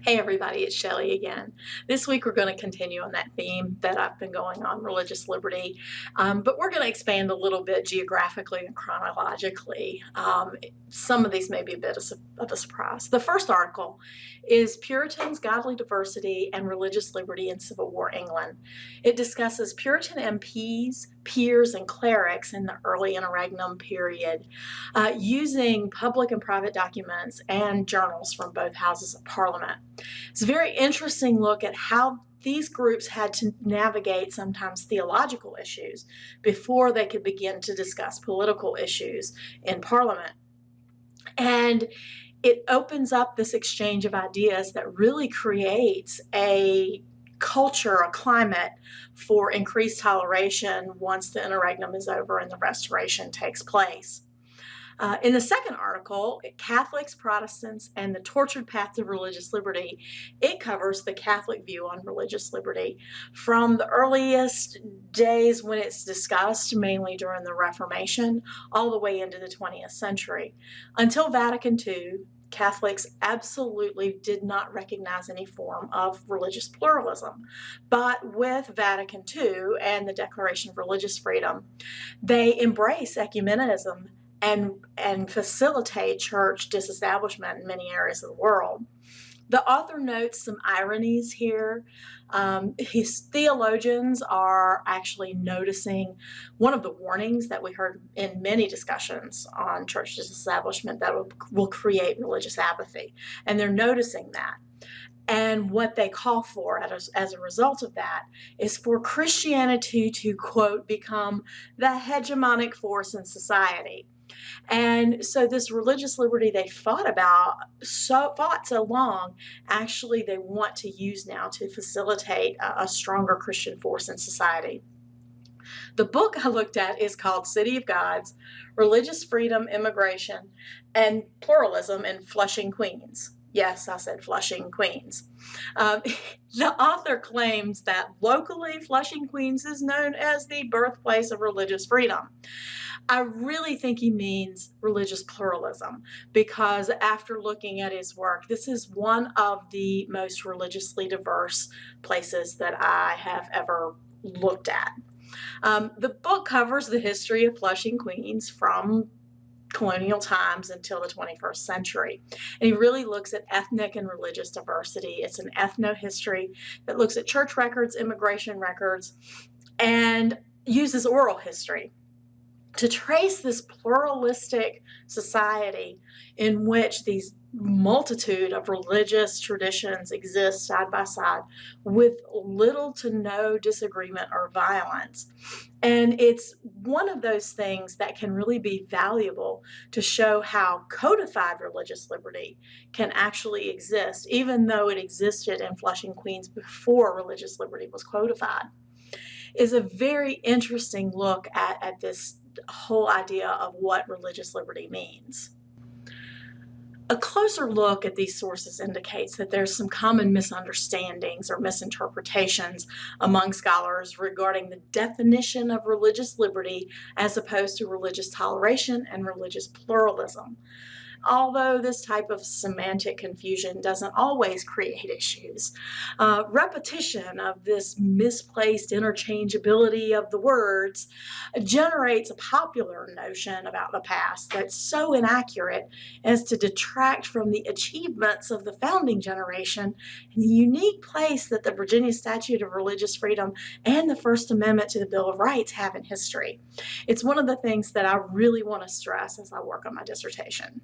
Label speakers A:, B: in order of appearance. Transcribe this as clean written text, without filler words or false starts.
A: Hey everybody, it's Shelley again. This week we're going to continue on that theme that I've been going on, religious liberty, but we're going to expand a little bit geographically and chronologically. Some of these may be a bit of a surprise. The first article is Puritans, Godly Diversity, and Religious Liberty in Civil War England. It discusses Puritan MPs, peers, and clerics in the early interregnum period, using public and private documents and journals from both houses of Parliament. It's a very interesting look at how these groups had to navigate sometimes theological issues before they could begin to discuss political issues in Parliament. And it opens up this exchange of ideas that really creates a culture, a climate for increased toleration once the interregnum is over and the restoration takes place. In the second article, Catholics, Protestants, and the Tortured Path to Religious Liberty, it covers the Catholic view on religious liberty from the earliest days when it's discussed, mainly during the Reformation, all the way into the 20th century. Until Vatican II, Catholics absolutely did not recognize any form of religious pluralism. But with Vatican II and the Declaration of Religious Freedom, they embrace ecumenism and facilitate church disestablishment in many areas of the world. The author notes some ironies here. His theologians are actually noticing one of the warnings that we heard in many discussions on church disestablishment that will create religious apathy, and they're noticing that. And what they call for as a result of that is for Christianity to, quote, become the hegemonic force in society. And so this religious liberty they fought so long, actually they want to use now to facilitate a stronger Christian force in society. The book I looked at is called City of Gods, Religious Freedom, Immigration, and Pluralism in Flushing, Queens. Yes, I said Flushing, Queens. The author claims that locally Flushing, Queens is known as the birthplace of religious freedom. I really think he means religious pluralism because after looking at his work, this is one of the most religiously diverse places that I have ever looked at. The book covers the history of Flushing, Queens from colonial times until the 21st century. And he really looks at ethnic and religious diversity. It's an ethno-history that looks at church records, immigration records, and uses oral history to trace this pluralistic society in which these multitude of religious traditions exist side by side with little to no disagreement or violence. And it's one of those things that can really be valuable to show how codified religious liberty can actually exist, even though it existed in Flushing, Queens before religious liberty was codified. Is a very interesting look at this whole idea of what religious liberty means. A closer look at these sources indicates that there's some common misunderstandings or misinterpretations among scholars regarding the definition of religious liberty as opposed to religious toleration and religious pluralism. Although this type of semantic confusion doesn't always create issues, repetition of this misplaced interchangeability of the words generates a popular notion about the past that's so inaccurate as to detract from the achievements of the founding generation and the unique place that the Virginia Statute of Religious Freedom and the First Amendment to the Bill of Rights have in history. It's one of the things that I really want to stress as I work on my dissertation.